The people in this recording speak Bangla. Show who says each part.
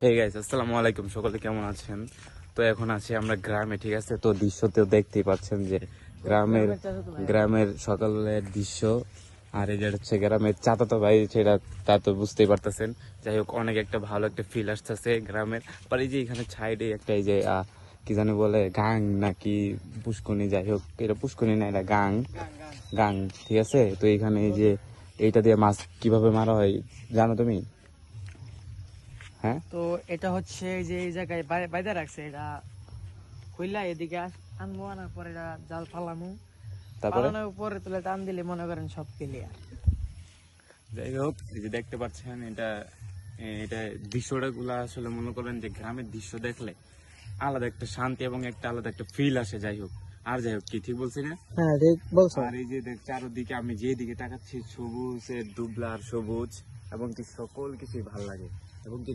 Speaker 1: হে গাইস, আসসালামু আলাইকুম। সকলে কেমন আছেন? তো এখন আছি আমরা গ্রামে, ঠিক আছে? তো দৃশ্যতেও দেখতেই পাচ্ছেন যে গ্রামের গ্রামের সকালের দৃশ্য। আর এই যে হচ্ছে গ্রামের চাচাতো ভাই, সেটা তা তো বুঝতেই পারতেছেন। যাই হোক, অনেক একটা ভালো একটা ফিল আসতেছে গ্রামের। আর এই যে এখানে সাইডে একটা এই যে কি জানি বলে, গাং নাকি পুষ্কনি, যাই হোক এটা পুষ্কনি না, এটা গাং গাং, ঠিক আছে? তো এখানে এই যে এইটা দিয়ে মাছ কিভাবে মারা হয় জানো তুমি? হ্যাঁ,
Speaker 2: তো এটা হচ্ছে যে এই জায়গায় বাইরে রাখছে এটা খুললা এদিকে আনবো, আনার পরে এটা জাল ফালামু,
Speaker 1: তারপরে
Speaker 2: ফালানোর উপরে তুলে টান দিলে মনে করেন সব ক্লিয়ার।
Speaker 1: যাই হোক, এই যে দেখতে পাচ্ছেন এটা এটা দৃশ্যটা গুলা আসলে মনে করেন যে গ্রামের দৃশ্য দেখলে আলাদা একটা শান্তি এবং একটা আলাদা একটা ফিল আসে। যাই হোক, আর যাই হোক, কি ঠিক বলছি না?
Speaker 2: হ্যাঁ ঠিক বলছো।
Speaker 1: আর এই যে চারদিকে আমি যেদিকে তাকাচ্ছি, সবুজের দুবলার সবুজ, এবং কি সকল কিছুই ভালো লাগে। এবং কি